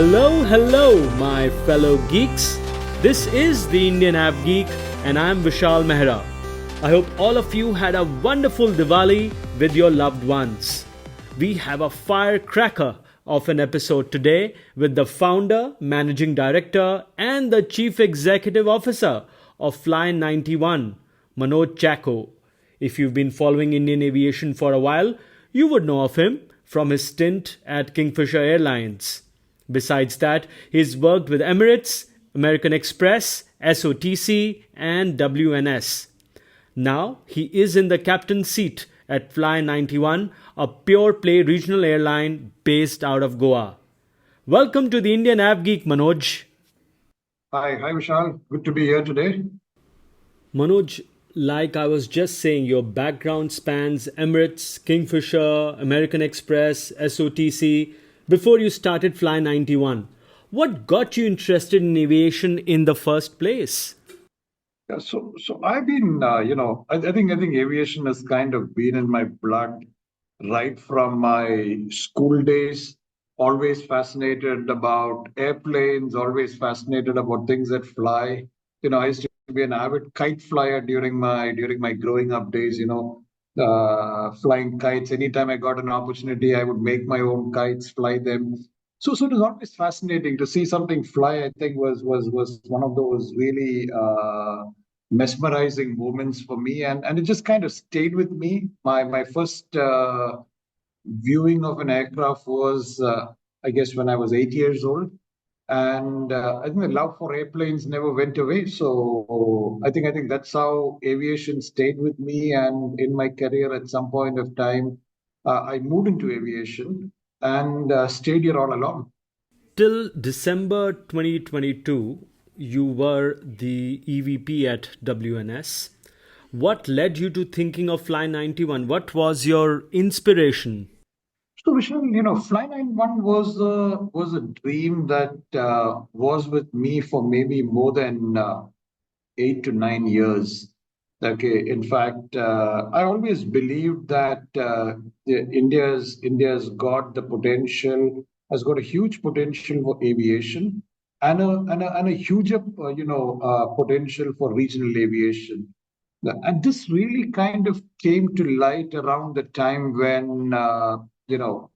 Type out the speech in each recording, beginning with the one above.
Hello, my fellow geeks. This is the Indian AvGeek, and I'm Vishal Mehra. I hope all of you had a wonderful Diwali with your loved ones. We have a firecracker of an episode today with the founder, managing director, and the chief executive officer of FLY91, Manoj Chacko. If you've been following Indian aviation for a while, you would know of him from his stint at Kingfisher Airlines. Besides that, he's worked with Emirates, American Express, SOTC, and WNS. Now, he is in the captain's seat at FLY91, a pure-play regional airline based out of Goa. Welcome to the Indian AvGeek, Manoj. Hi Vishal. Good to be here today. Manoj, like I was just saying, your background spans Emirates, Kingfisher, American Express, SOTC, before you started FLY91. What got you interested in aviation in the first place? Yeah, so I've been, I think aviation has kind of been in my blood right from my school days. Always fascinated about airplanes, always fascinated about things that fly. I used to be an avid kite flyer during my growing up days. Flying kites. Anytime I got an opportunity, I would make my own kites, fly them. So it was always fascinating to see something fly. I think was one of those really mesmerizing moments for me, and it just kind of stayed with me. My first viewing of an aircraft was, I guess, when I was 8 years old. And I think the love for airplanes never went away. So I think that's how aviation stayed with me. And in my career, at some point of time, I moved into aviation and stayed here all along. Till December 2022, you were the EVP at WNS. What led you to thinking of FLY91? What was your inspiration? So Vishal, Fly91 was a dream that was with me for maybe more than 8 to 9 years. Okay, in fact, I always believed that India's got the potential, has got a huge potential for aviation, and a huge potential for regional aviation. And this really kind of came to light around the time when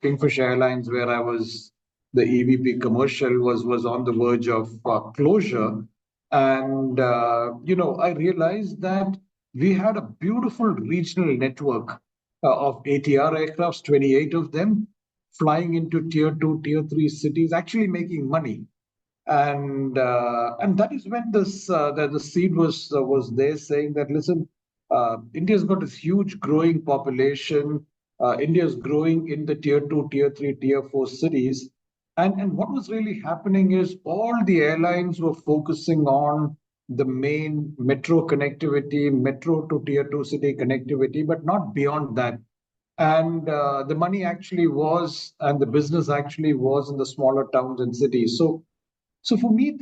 Kingfisher Airlines, where I was the EVP commercial, was on the verge of closure. And I realized that we had a beautiful regional network of ATR aircrafts, 28 of them, flying into tier two, tier three cities, actually making money. And that is when the seed was there, saying that, listen, India's got this huge growing population. India's growing in the tier two, tier three, tier four cities. And what was really happening is all the airlines were focusing on the main metro connectivity, metro to tier two city connectivity, but not beyond that. And the money actually was, and the business actually was in the smaller towns and cities. So for me,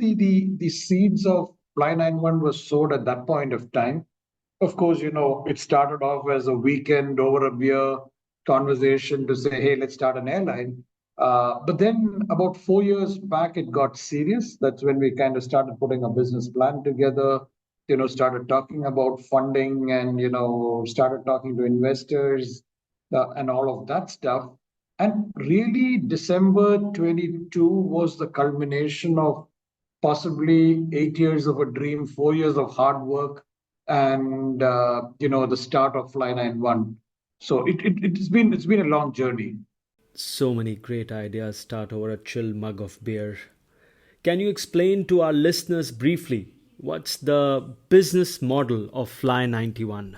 the seeds of Fly91 was sowed at that point of time. Of course, it started off as a weekend over a beer conversation to say, hey, let's start an airline. But then about 4 years back, it got serious. That's when we kind of started putting a business plan together, started talking about funding and, started talking to investors and all of that stuff. And really, December 22 was the culmination of possibly 8 years of a dream, 4 years of hard work, and the start of Fly91. So it's been a long journey. So many great ideas start over a chill mug of beer. Can you explain to our listeners briefly what's the business model of FLY91?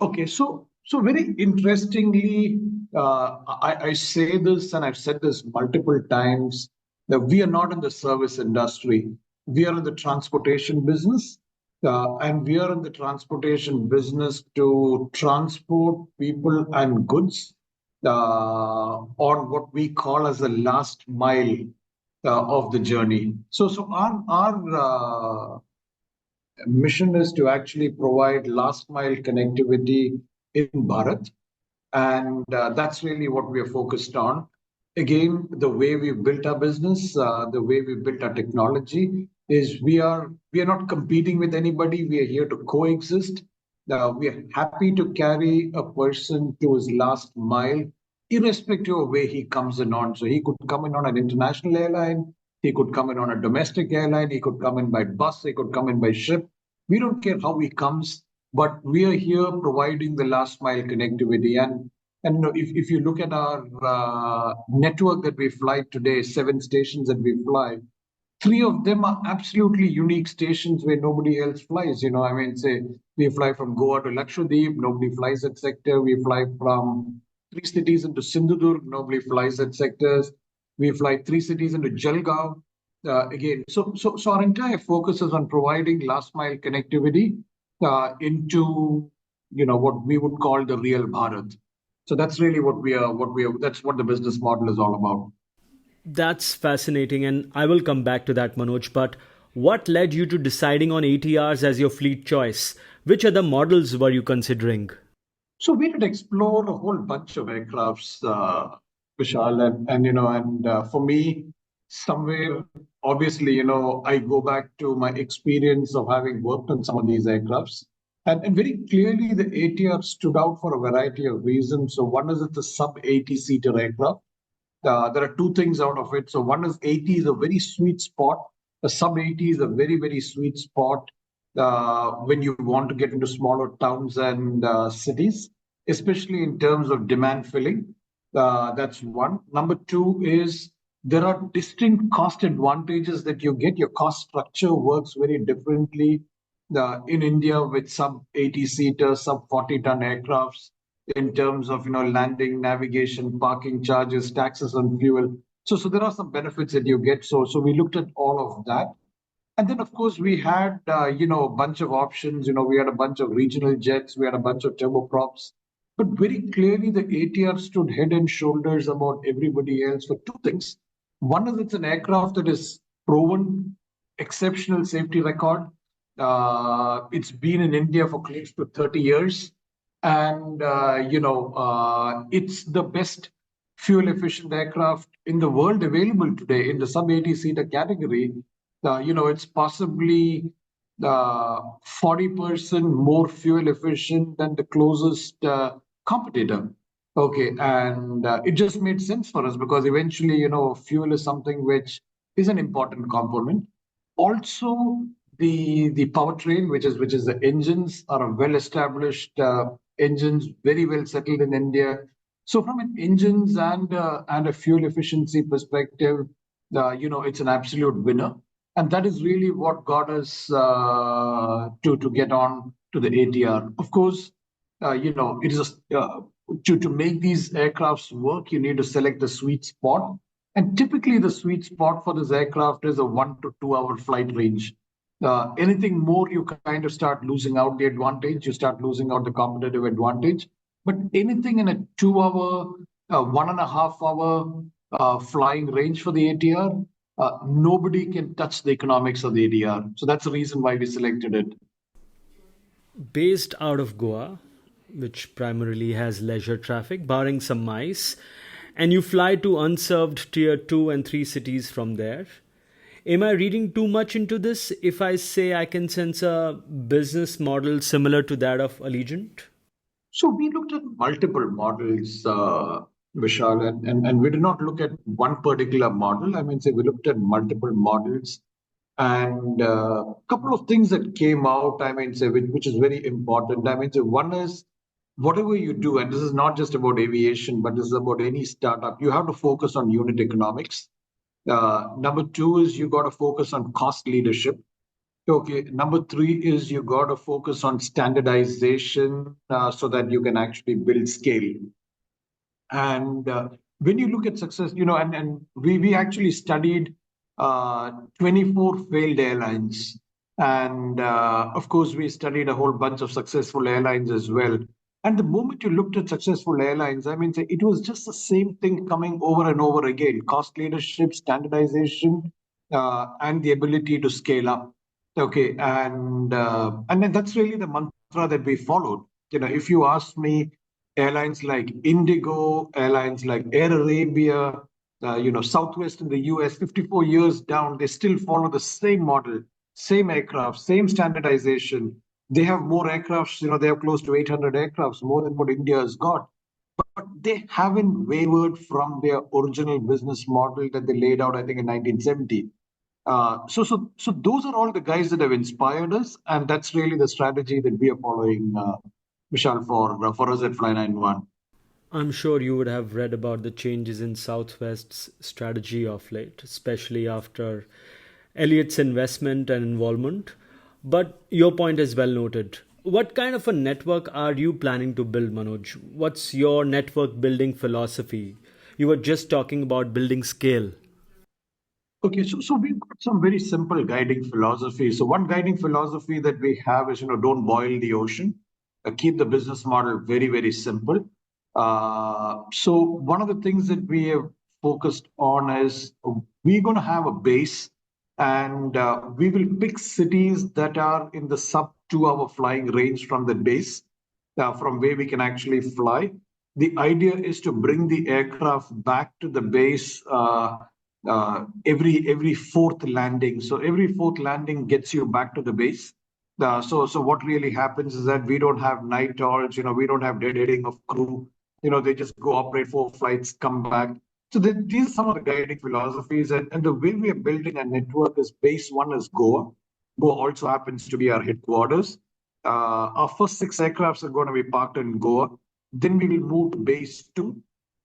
Okay, so very interestingly, I say this, and I've said this multiple times, that we are not in the service industry. We are in the transportation business, and we are in the transportation business to transport people and goods on what we call as the last mile of the journey. So our mission is to actually provide last mile connectivity in Bharat. And that's really what we are focused on. again, the way we built our business, the way we built our technology is we are not competing with anybody. We are here to coexist. We are happy to carry a person to his last mile, irrespective of where he comes in on. So he could come in on an international airline, he could come in on a domestic airline, he could come in by bus, he could come in by ship. We don't care how he comes, but we are here providing the last mile connectivity. And if you look at our network that we fly today, 7 stations that we fly, 3 of them are absolutely unique stations where nobody else flies. I mean, say we fly from Goa to Lakshadweep, nobody flies that sector. We fly from 3 cities into Sindhudurg, nobody flies that sectors. We fly 3 cities into Jalgaon. Again, so our entire focus is on providing last mile connectivity into what we would call the real Bharat. So that's really that's what the business model is all about. That's fascinating, and I will come back to that, Manoj. But what led you to deciding on ATRs as your fleet choice? Which other models were you considering? So we did explore a whole bunch of aircrafts, Vishal, and for me, somewhere obviously, I go back to my experience of having worked on some of these aircrafts, and very clearly the ATR stood out for a variety of reasons. So one is it's a sub 80-seater aircraft. There are two things out of it. So one is 80 is a very sweet spot. A sub 80 is a very, very sweet spot when you want to get into smaller towns and cities, especially in terms of demand filling. That's one. Number two is there are distinct cost advantages that you get. Your cost structure works very differently in India with sub 80-seater, sub 40-ton aircrafts in terms of landing, navigation, parking charges, taxes on fuel. So there are some benefits that you get. So we looked at all of that. And then, of course, we had, a bunch of options. We had a bunch of regional jets. We had a bunch of turboprops. But very clearly, the ATR stood head and shoulders about everybody else for two things. One is it's an aircraft that is proven exceptional safety record. It's been in India for close to 30 years. And, it's the best fuel efficient aircraft in the world available today in the sub 80-seater category. It's possibly 40% more fuel efficient than the closest competitor. Okay, and it just made sense for us because eventually, fuel is something which is an important component. Also, the powertrain, which is the engines, are a well-established engines, very well settled in India. So from an engines and a fuel efficiency perspective, it's an absolute winner. And that is really what got us to get on to the ATR. Of course, it is to make these aircrafts work, you need to select the sweet spot. And typically, the sweet spot for this aircraft is a 1 to 2 hour flight range. Anything more, you kind of start losing out the advantage. You start losing out the competitive advantage. But anything in a 2 hour, 1.5 hour flying range for the ATR, nobody can touch the economics of the ATR. So that's the reason why we selected it. Based out of Goa, which primarily has leisure traffic, barring some MICE, and you fly to unserved tier 2 and 3 cities from there. Am I reading too much into this if I say I can sense a business model similar to that of Allegiant? So we looked at multiple models, Vishal, and we did not look at one particular model. I mean, say we looked at multiple models and a couple of things that came out, I mean, say, which is very important. I mean, say one is whatever you do, and this is not just about aviation, but this is about any startup, you have to focus on unit economics. Number two is you got to focus on cost leadership. Okay, number three is you got to focus on standardization so that you can actually build scale. And when you look at success, and we actually studied 24 failed airlines. And of course, we studied a whole bunch of successful airlines as well. And the moment you looked at successful airlines, I mean, it was just the same thing coming over and over again: cost leadership, standardization, and the ability to scale up. Okay, and then that's really the mantra that we followed. If you ask me, airlines like Indigo, airlines like Air Arabia, Southwest in the US, 54 years down, they still follow the same model, same aircraft, same standardization. They have more aircrafts, they have close to 800 aircrafts, more than what India has got. But they haven't wavered from their original business model that they laid out, I think, in 1970. So those are all the guys that have inspired us, and that's really the strategy that we are following, Vishal, for us at Fly91. I'm sure you would have read about the changes in Southwest's strategy of late, especially after Elliot's investment and involvement. But your point is well noted. What kind of a network are you planning to build, Manoj? What's your network building philosophy? You were just talking about building scale. Okay, so we've got some very simple guiding philosophy. So one guiding philosophy that we have is, don't boil the ocean. Keep the business model very, very simple. So one of the things that we have focused on is we're going to have a base, and we will pick cities that are in the sub 2 hour flying range from the base, from where we can actually fly. The idea is to bring the aircraft back to the base every fourth landing. So every fourth landing gets you back to the base. So what really happens is that we don't have night halts, we don't have dead heading of crew. They just go operate 4 flights, come back. So these are some of the guiding philosophies, and the way we are building a network is base one is Goa. Goa also happens to be our headquarters. Our first 6 aircrafts are going to be parked in Goa. Then we will move to base two,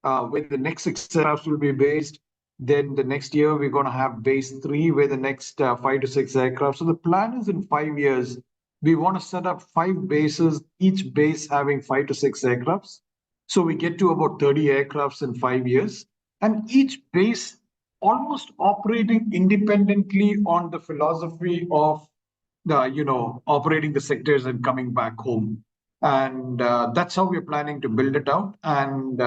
where the next 6 aircrafts will be based. Then the next year, we're going to have base three, where the next 5 to 6 aircraft. So the plan is in 5 years, we want to set up 5 bases, each base having 5 to 6 aircrafts. So we get to about 30 aircrafts in 5 years. And each base almost operating independently on the philosophy of operating the sectors and coming back home. And that's how we're planning to build it out. And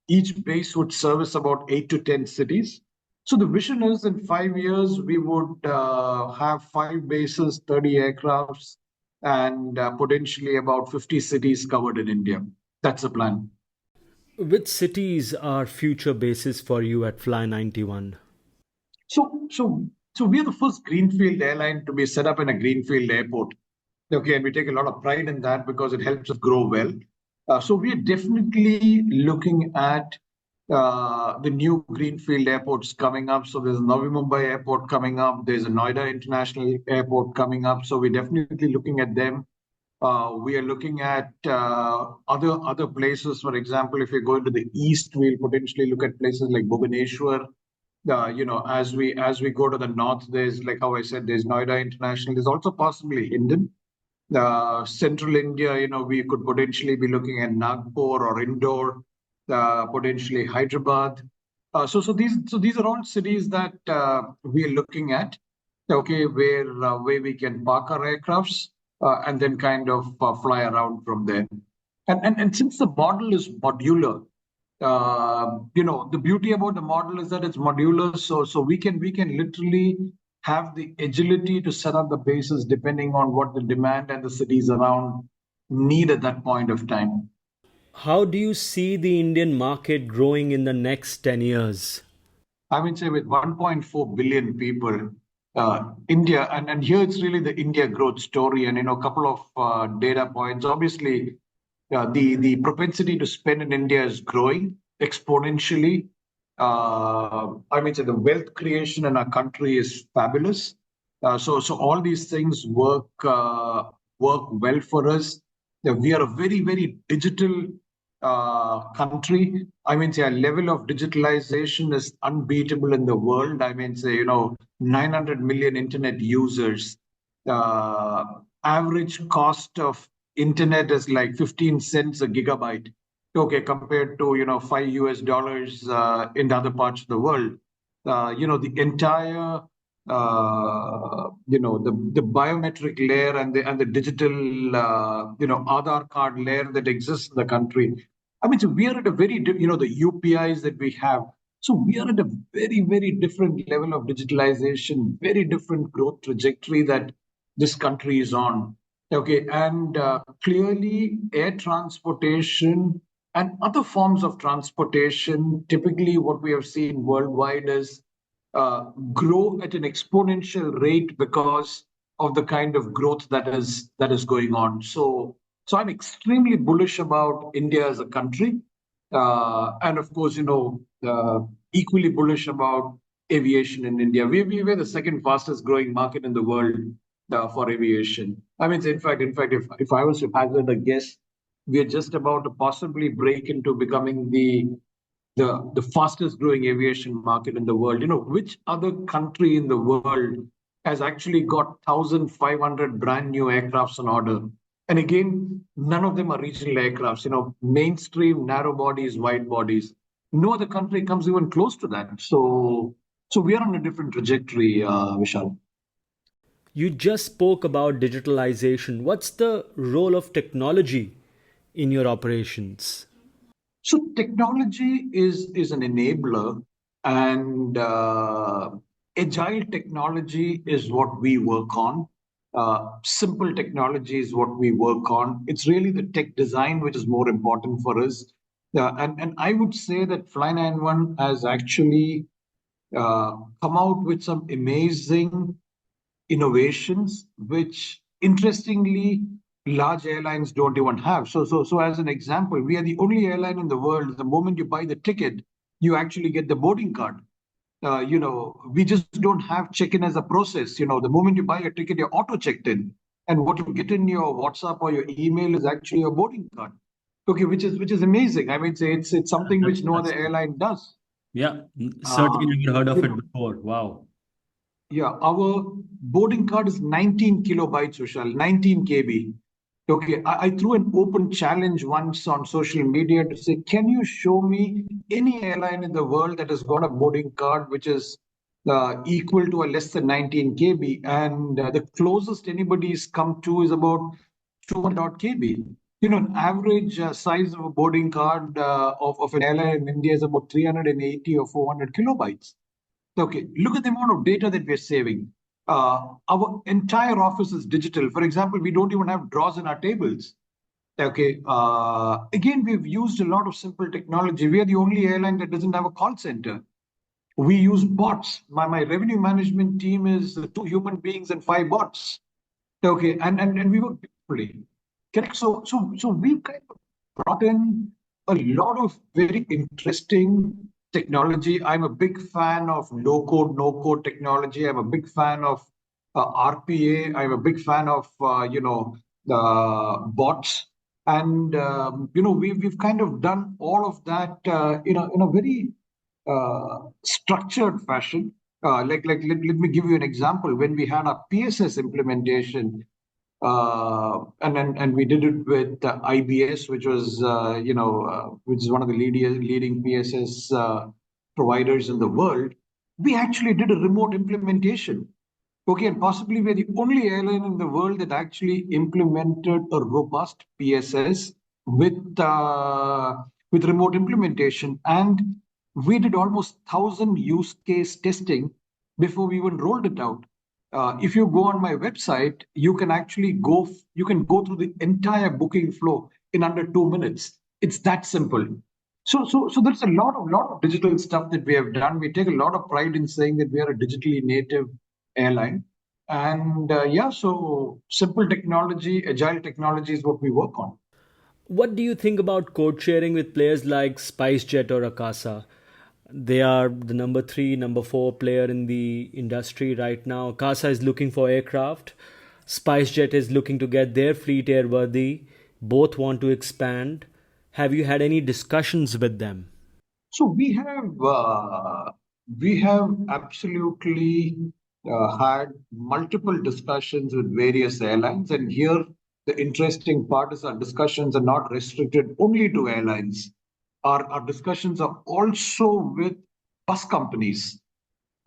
each base would service about 8 to 10 cities. So the vision is in 5 years, we would have 5 bases, 30 aircrafts, and potentially about 50 cities covered in India. That's the plan. Which cities are future bases for you at Fly 91? So we are the first greenfield airline to be set up in a greenfield airport. Okay, and we take a lot of pride in that because it helps us grow well. So we are definitely looking at the new greenfield airports coming up. So there's a Navi Mumbai airport coming up. There's a Noida International Airport coming up. So we're definitely looking at them. We are looking at other places. For example, if we go into the east, we'll potentially look at places like Bhubaneswar. As we go to the north, there's, like how I said, there's Noida International. There's also possibly Hindon. Central India, we could potentially be looking at Nagpur or Indore, potentially Hyderabad. So these are all cities that we are looking at. Okay, where we can park our aircrafts and then kind of fly around from there. And since the model is modular, the beauty about the model is that it's modular, so we can literally have the agility to set up the bases depending on what the demand and the cities around need at that point of time. How do you see the Indian market growing in the next 10 years? I mean, say with 1.4 billion people, India, and here it's really the India growth story, and a couple of data points. Obviously, the propensity to spend in India is growing exponentially. I mean, so the wealth creation in our country is fabulous. So all these things work well for us. We are a very, very digital country. I mean, say our level of digitalization is unbeatable in the world. I mean, say 900 million internet users. Uh, Average cost of internet is like 15 cents a gigabyte. Okay, compared to $5 in the other parts of the world. The entire the biometric layer and the digital Aadhaar card layer that exists in the country. I mean, so we are at a very the UPIs that we have. So we are at a very, very different level of digitalization, very different growth trajectory that this country is on. Okay, and clearly air transportation And other forms of transportation, typically what we have seen worldwide is grow at an exponential rate because of the kind of growth that is going on. So I'm extremely bullish about India as a country, and of course, equally bullish about aviation in India. We're the second fastest growing market in the world for aviation. I mean, in fact, if I was to hazard a guess, we are just about to possibly break into becoming the fastest growing aviation market in the world. Which other country in the world has actually got 1,500 brand new aircrafts on order? And again, none of them are regional aircrafts, mainstream narrow bodies, wide bodies. No other country comes even close to that. So we are on a different trajectory, Vishal. You just spoke about digitalization. What's the role of technology in your operations? So technology is an enabler, and agile technology is what we work on. Simple technology is what we work on. It's really the tech design which is more important for us. And I would say that Fly91 has actually come out with some amazing innovations, which interestingly large airlines don't even have. So as an example, we are the only airline in the world. The moment you buy the ticket, you actually get the boarding card. We just don't have check-in as a process. The moment you buy a ticket, you're auto checked in, and what you get in your WhatsApp or your email is actually your boarding card. Okay, which is amazing. I mean, it's something which no other That's airline does. yeah, Uh, certainly never heard of you it know, before. Wow. Yeah, our boarding card is 19 kilobytes, Vishal, 19 KB. Okay, I threw an open challenge once on social media to say, can you show me any airline in the world that has got a boarding card which is equal to or less than 19 KB? And the closest anybody's come to is about 200 odd KB. An average size of a boarding card of an airline in India is about 380 or 400 kilobytes. Okay, look at the amount of data that we're saving. Our entire office is digital. For example, we don't even have drawers in our tables. Okay, again, we've used a lot of simple technology. We are the only airline that doesn't have a call center. We use bots. My revenue management team is two human beings and five bots. Okay, and we work beautifully. Correct. So we've kind of brought in a lot of very interesting technology. I'm a big fan of low code, no code technology. I'm a big fan of RPA. I'm a big fan of bots, and we've kind of done all of that in a very structured fashion. Let me give you an example. When we had our PSS implementation, and we did it with IBS, which was which is one of the leading PSS providers in the world. We actually did a remote implementation. Okay, and possibly we're the only airline in the world that actually implemented a robust PSS with remote implementation, and we did almost 1,000 use case testing before we even rolled it out. If you go on my website, you can actually go through the entire booking flow in under 2 minutes. It's that simple. So there's a lot of digital stuff that we have done. We take a lot of pride in saying that we are a digitally native airline. And yeah, so simple technology, agile technology is what we work on. What do you think about code sharing with players like SpiceJet or Akasa? They are the number three, number four player in the industry right now. Akasa is looking for aircraft. SpiceJet is looking to get their fleet airworthy. Both want to expand. Have you had any discussions with them? So we have absolutely had multiple discussions with various airlines, and here the interesting part is our discussions are not restricted only to airlines. Our discussions are also with bus companies.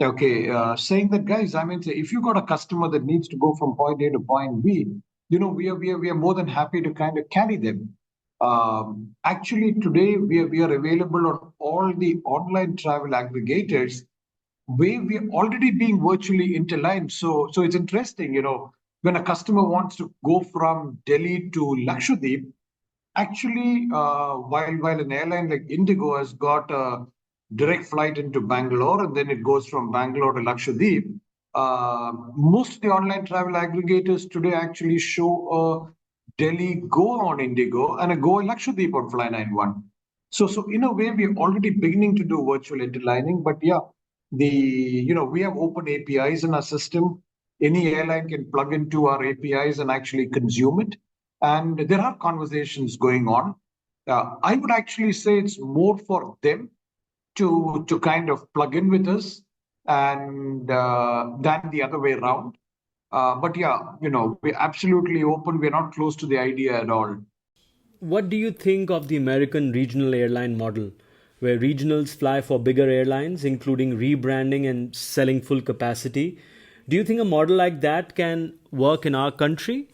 Okay, saying that, guys, I mean, say, if you got a customer that needs to go from point A to point B, we are more than happy to kind of carry them. Actually, today we are available on all the online travel aggregators where we are already being virtually interlined. So it's interesting, when a customer wants to go from Delhi to Lakshadweep, actually, while an airline like Indigo has got a direct flight into Bangalore and then it goes from Bangalore to Lakshadweep, most of the online travel aggregators today actually show a Delhi go on Indigo and a go in Lakshadweep on Fly91. So in a way, we're already beginning to do virtual interlining. But yeah, we have open APIs in our system. Any airline can plug into our APIs and actually consume it. And there are conversations going on. I would actually say it's more for them to kind of plug in with us and than the other way around. But yeah, we're absolutely open. We're not close to the idea at all. What do you think of the American regional airline model, where regionals fly for bigger airlines, including rebranding and selling full capacity? Do you think a model like that can work in our country?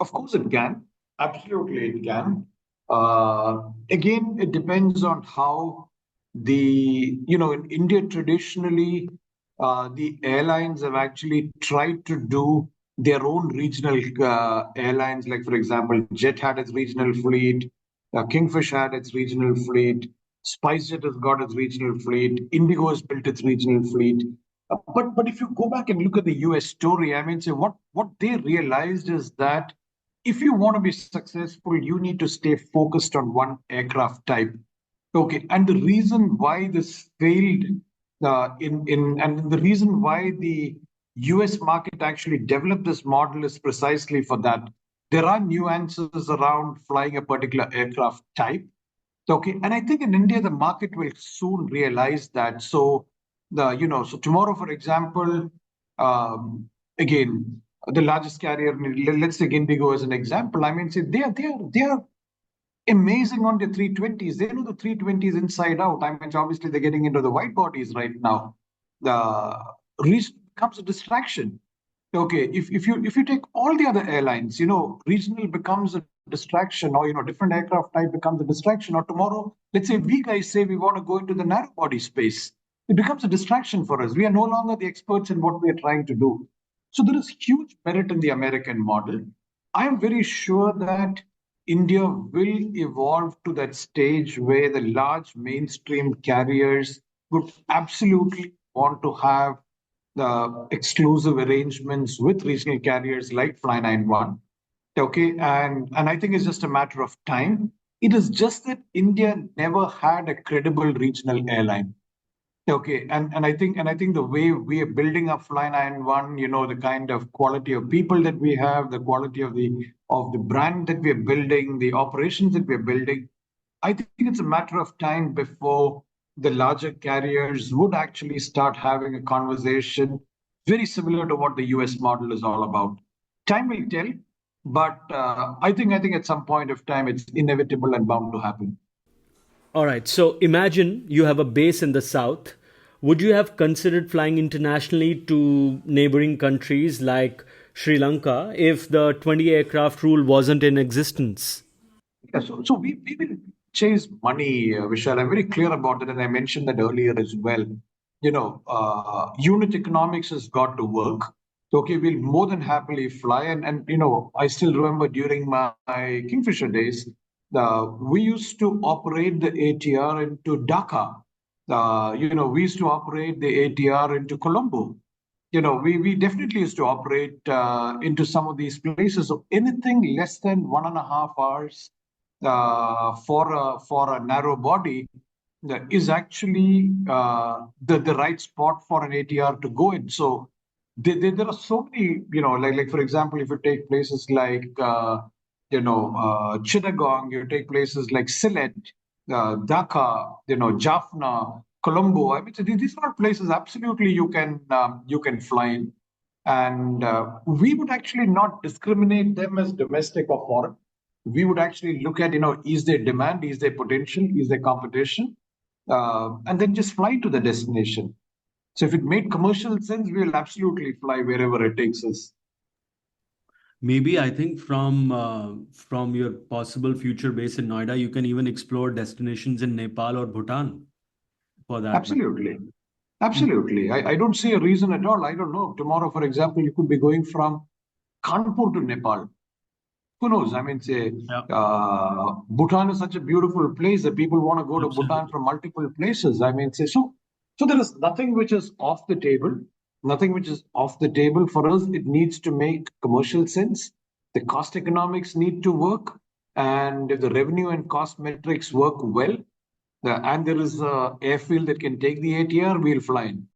Of course, it can. Absolutely, it can. Again, it depends on how in India traditionally, the airlines have actually tried to do their own regional airlines. Like, for example, Jet had its regional fleet, Kingfisher had its regional fleet, SpiceJet has got its regional fleet, Indigo has built its regional fleet. But if you go back and look at the US story, I mean, say what they realized is that if you want to be successful, you need to stay focused on one aircraft type. Okay, and the reason why this failed and the reason why the US market actually developed this model is precisely for that. There are nuances around flying a particular aircraft type. Okay, and I think in India the market will soon realize that. So tomorrow, for example, again, the largest carrier, let's take Indigo as an example. I mean, say they are amazing on the 320s. They know the 320s inside out. I mean, obviously they're getting into the wide bodies right now. The region becomes a distraction. Okay, if you take all the other airlines, regional becomes a distraction, or different aircraft type becomes a distraction. Or tomorrow, let's say we guys say we want to go into the narrow body space, it becomes a distraction for us. We are no longer the experts in what we are trying to do. So there is huge merit in the American model. I am very sure that India will evolve to that stage where the large mainstream carriers would absolutely want to have the exclusive arrangements with regional carriers like Fly91. Okay, and I think it's just a matter of time. It is just that India never had a credible regional airline. Okay, and I think the way we are building up Fly91, the kind of quality of people that we have, the quality of the brand that we are building, the operations that we are building, I think it's a matter of time before the larger carriers would actually start having a conversation very similar to what the US model is all about. Time will tell, but I think at some point of time it's inevitable and bound to happen. All right, so imagine you have a base in the south. Would you have considered flying internationally to neighboring countries like Sri Lanka if the 20 aircraft rule wasn't in existence? Yeah, so we will chase money, Vishal. I'm very clear about that, and I mentioned that earlier as well. Unit economics has got to work. So, okay, we'll more than happily fly. And I still remember during my Kingfisher days, we used to operate the ATR into Dhaka. We used to operate the ATR into Colombo. We definitely used to operate into some of these places. So anything less than 1.5 hours for a narrow body is actually the right spot for an ATR to go in. So there are so many, like for example, if you take places like Chittagong, you take places like Sylhet, Dhaka, Jaffna, Colombo. I mean, so these are places absolutely you can fly in, and we would actually not discriminate them as domestic or foreign. We would actually look at, is there demand, is there potential, is there competition, and then just fly to the destination. So if it made commercial sense, we will absolutely fly wherever it takes us. Maybe I think from your possible future base in Noida, you can even explore destinations in Nepal or Bhutan for that matter. Absolutely. Absolutely. I don't see a reason at all. I don't know. Tomorrow, for example, you could be going from Kanpur to Nepal. who knows? I mean, say, Yeah, Bhutan is such a beautiful place that people want to go to Bhutan absolutely. from multiple places. I mean, say, so there is nothing which is off the table. Nothing which is off the table for us. It needs to make commercial sense. The cost economics need to work, and if the revenue and cost metrics work well, and there is a airfield that can take the ATR, we'll fly in.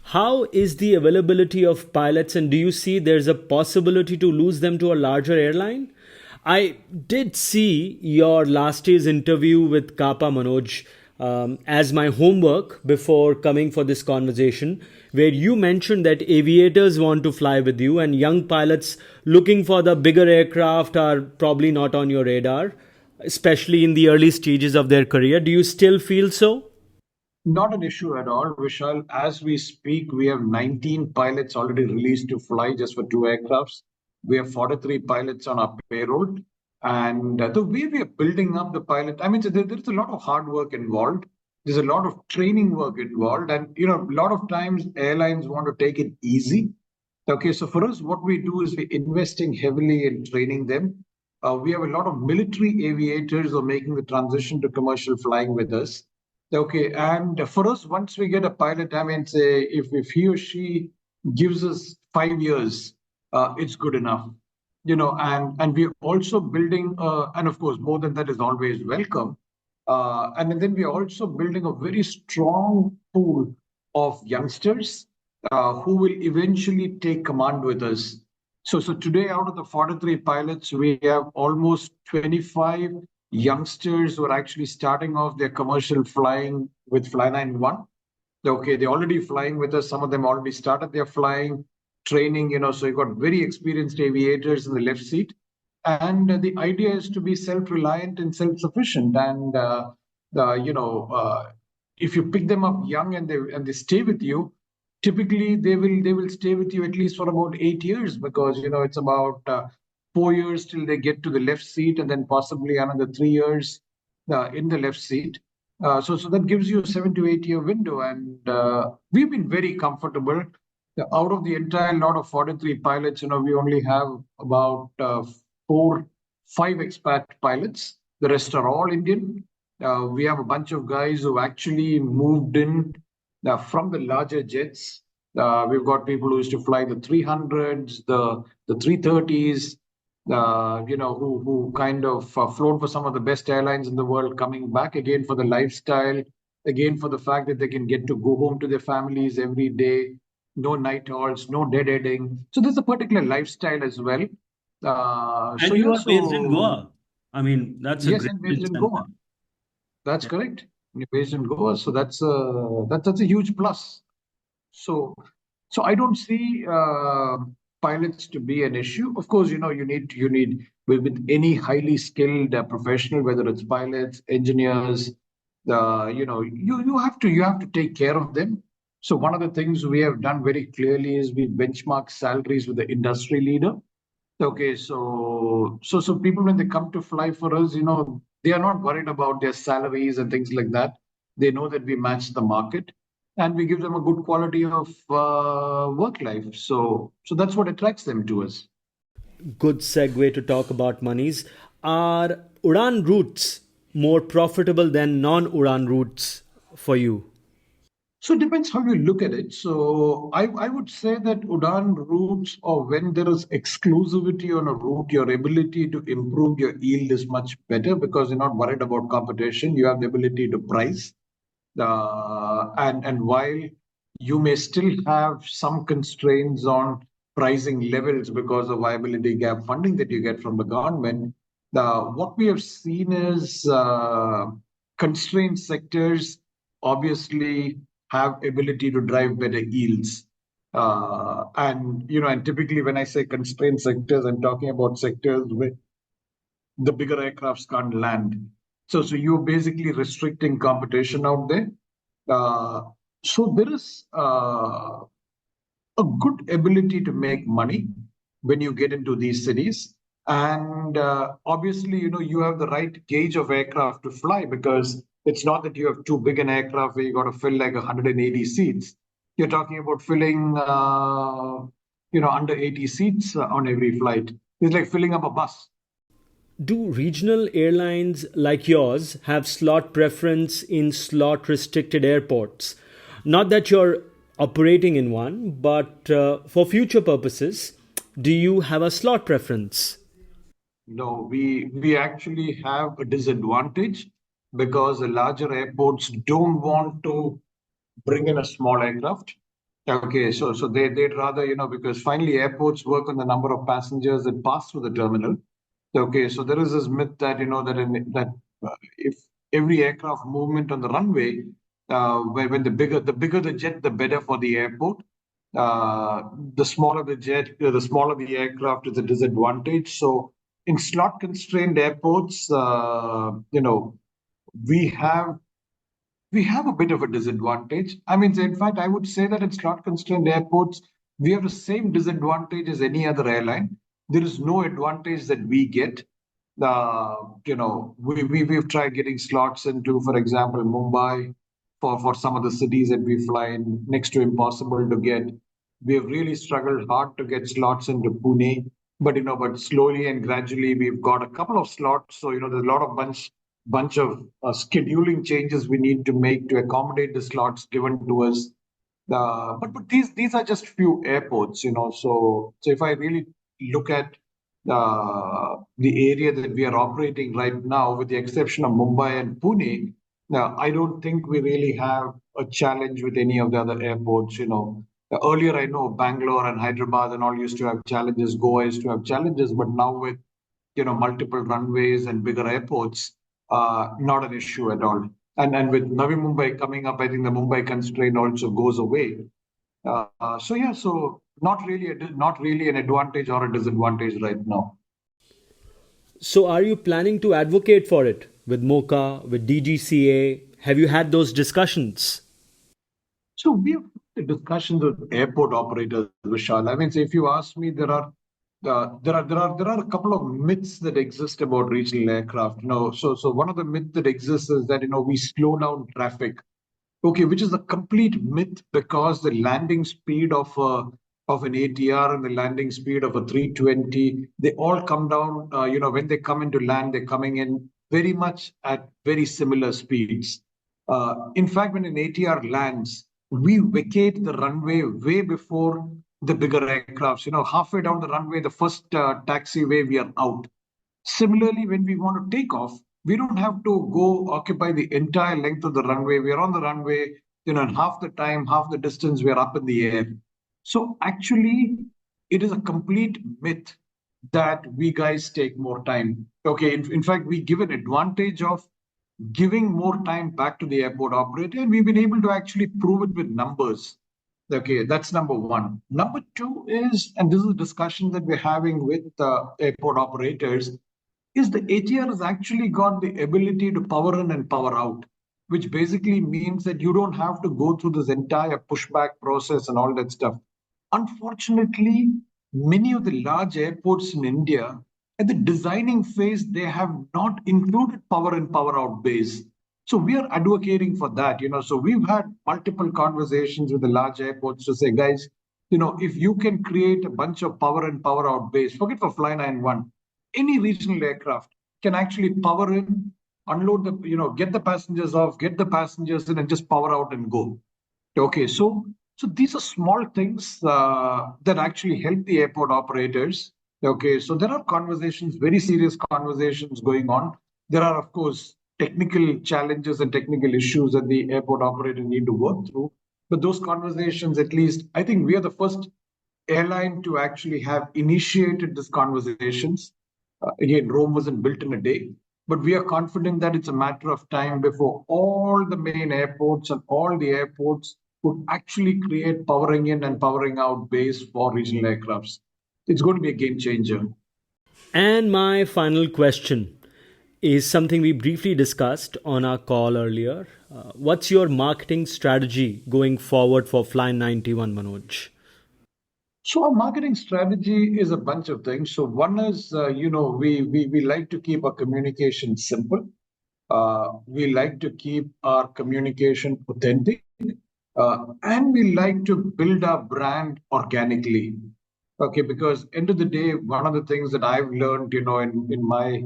How is the availability of pilots, and do you see there's a possibility to lose them to a larger airline? I did see your last year's interview with Kappa Manoj as my homework before coming for this conversation, where you mentioned that aviators want to fly with you and young pilots looking for the bigger aircraft are probably not on your radar, especially in the early stages of their career. Do you still feel so? Not an issue at all, Vishal. As we speak, we have 19 pilots already released to fly just for two aircrafts. We have 43 pilots on our payroll. And the way we are building up the pilot, I mean, so there's a lot of hard work involved. There's a lot of training work involved. And, a lot of times airlines want to take it easy. Okay, so for us, what we do is we're investing heavily in training them. We have a lot of military aviators who are making the transition to commercial flying with us. Okay, and for us, once we get a pilot, I mean, say if he or she gives us 5 years, it's good enough. And we're also building, and of course, more than that is always welcome. And then we're also building a very strong pool of youngsters who will eventually take command with us. So today, out of the 43 pilots, we have almost 25 youngsters who are actually starting off their commercial flying with Fly91. Okay, they're already flying with us. Some of them already started their flying training, so you've got very experienced aviators in the left seat. And the idea is to be self-reliant and self-sufficient. And if you pick them up young and they stay with you, typically they will stay with you at least for about 8 years, because it's about 4 years till they get to the left seat, and then possibly another 3 years in the left seat. So that gives you a 7 to 8 year window, and we've been very comfortable. Out of the entire lot of 43 pilots, we only have about 5 expat pilots. The rest are all Indian. We have a bunch of guys who actually moved in from the larger jets. We've got people who used to fly the 300s, the 330s, who kind of flown for some of the best airlines in the world, coming back again for the lifestyle, again for the fact that they can get to go home to their families every day, no night halts, no deadheading. So there's a particular lifestyle as well. And you are based in So Goa. I mean, that's a yes, great and based in Goa. incentive. That's Yeah. correct. You're based in Goa, so that's a huge plus. So, so I don't see pilots to be an issue. Of course, you need with any highly skilled professional, whether it's pilots, engineers, you have to take care of them. So one of the things we have done very clearly is we benchmark salaries with the industry leader. Okay, so people when they come to fly for us, they are not worried about their salaries and things like that. They know that we match the market, and we give them a good quality of work life. So that's what attracts them to us. Good segue to talk about monies. Are Udan routes more profitable than non Udan routes for you? So it depends how you look at it. So I would say that Udan routes, or when there is exclusivity on a route, your ability to improve your yield is much better because you're not worried about competition. You have the ability to price. And while you may still have some constraints on pricing levels because of viability gap funding that you get from the government, what we have seen is constrained sectors obviously have ability to drive better yields. And typically when I say constrained sectors, I'm talking about sectors where the bigger aircrafts can't land. So you're basically restricting competition out there. Uh, so there is a good ability to make money when you get into these cities. And obviously, you have the right gauge of aircraft to fly, because it's not that you have too big an aircraft where you got to fill like 180 seats. You're talking about filling, under 80 seats on every flight. It's like filling up a bus. Do regional airlines like yours have slot preference in slot restricted airports? Not that you're operating in one, but for future purposes, do you have a slot preference? No, we actually have a disadvantage because the larger airports don't want to bring in a small aircraft. Okay, so they'd rather, because finally airports work on the number of passengers that pass through the terminal. Okay, so there is this myth that if every aircraft movement on the runway, when the bigger the jet, the better for the airport. Uh, the smaller the jet, the smaller the aircraft is a disadvantage. So in slot constrained airports, we have we have a bit of a disadvantage. I mean, in fact, I would say that in slot constrained airports, we have the same disadvantage as any other airline. There is no advantage that we get. We've tried getting slots into, for example, Mumbai for some of the cities that we fly in, next to impossible to get. We have really struggled hard to get slots into Pune, but slowly and gradually we've got a couple of slots. So there's a lot of bunch of scheduling changes we need to make to accommodate the slots given to us. But these are just few airports. So if I really look at the area that we are operating right now, with the exception of Mumbai and Pune, now I don't think we really have a challenge with any of the other airports. Earlier I know Bangalore and Hyderabad and all used to have challenges. Goa used to have challenges, but now with multiple runways and bigger airports, not an issue at all. And with Navi Mumbai coming up, I think the Mumbai constraint also goes away. So not really an advantage or a disadvantage right now. So, are you planning to advocate for it with MOCA, with DGCA? Have you had those discussions? So we have the discussions with airport operators, Vishal. I mean, so if you ask me, there are a couple of myths that exist about regional aircraft. So one of the myths that exists is that we slow down traffic. Okay, which is a complete myth because the landing speed of an ATR and the landing speed of a 320, they all come down. When they come into land, they're coming in very much at very similar speeds. In fact, when an ATR lands, we vacate the runway way before the bigger aircrafts. Halfway down the runway, the first taxiway, we are out. Similarly, when we want to take off, we don't have to go occupy the entire length of the runway. We are on the runway, and half the time, half the distance, we are up in the air. So actually, it is a complete myth that we guys take more time. Okay, in fact, we give an advantage of giving more time back to the airport operator, and we've been able to actually prove it with numbers. Okay, that's number one. Number two is, and this is a discussion that we're having with airport operators, is the ATR has actually got the ability to power in and power out, which basically means that you don't have to go through this entire pushback process and all that stuff. Unfortunately, many of the large airports in India, at the designing phase, they have not included power in, power out bays. So we are advocating for that. So we've had multiple conversations with the large airports to say, guys, if you can create a bunch of power in, power out bays, forget for Fly91, any regional aircraft can actually power in, unload get the passengers off, get the passengers in, and just power out and go. Okay, so these are small things that actually help the airport operators. Okay, so there are conversations, very serious conversations going on. There are, of course, technical challenges and technical issues that the airport operator need to work through. But those conversations, at least, I think we are the first airline to actually have initiated these conversations. Again, Rome wasn't built in a day, but we are confident that it's a matter of time before all the main airports and all the airports would actually create powering in and powering out bays for regional aircrafts. It's going to be a game changer. And my final question is something we briefly discussed on our call earlier. What's your marketing strategy going forward for Fly 91, Manoj? So our marketing strategy is a bunch of things. So one is, we like to keep our communication simple. We like to keep our communication authentic, and we like to build our brand organically. Okay, because end of the day, one of the things that I've learned, in my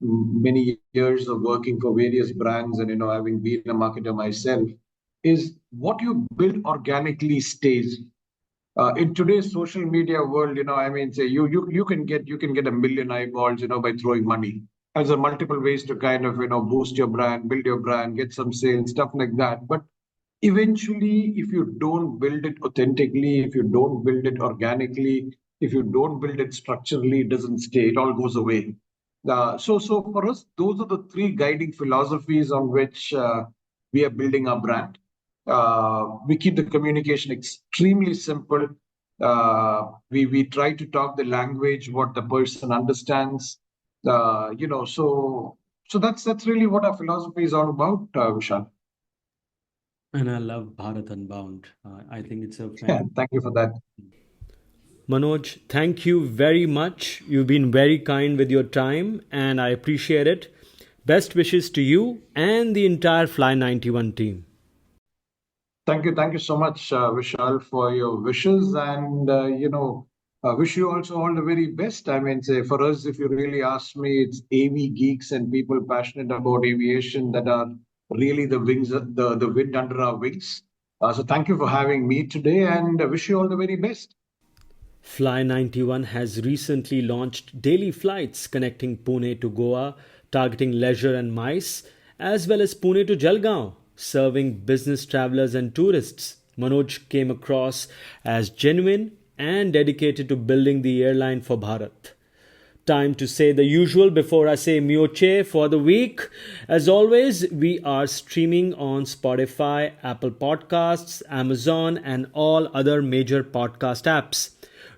many years of working for various brands and having been a marketer myself, is what you build organically stays. In today's social media world, I mean, say you can get a million eyeballs, by throwing money. As a multiple ways to kind of boost your brand, build your brand, get some sales, stuff like that. But eventually, if you don't build it authentically, if you don't build it organically, if you don't build it structurally, it doesn't stay. It all goes away. So for us, those are the three guiding philosophies on which we are building our brand. We keep the communication extremely simple. We try to talk the language what the person understands. So that's really what our philosophy is all about, Vishal. And I love Bharat Unbound. I think it's a Yeah, fantastic. thank you for that. Manoj, thank you very much. You've been very kind with your time and I appreciate it. Best wishes to you and the entire Fly 91 team. Thank you so much, Vishal, for your wishes, and wish you also all the very best. I mean, say for us, if you really ask me, it's AV geeks and people passionate about aviation that are really the wings, the wind under our wings. So thank you for having me today, and wish you all the very best. Fly 91 has recently launched daily flights connecting Pune to Goa, targeting leisure and MICE, as well as Pune to Jalgaon, serving business travelers and tourists. Manoj came across as genuine and dedicated to building the airline for Bharat. Time to say the usual before I say mioche for the week. As always, we are streaming on Spotify, Apple Podcasts, Amazon, and all other major podcast apps.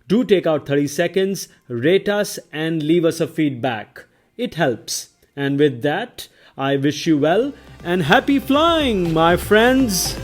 Do take out 30 seconds, rate us, and leave us a feedback. It helps. And with that, I wish you well and happy flying, my friends.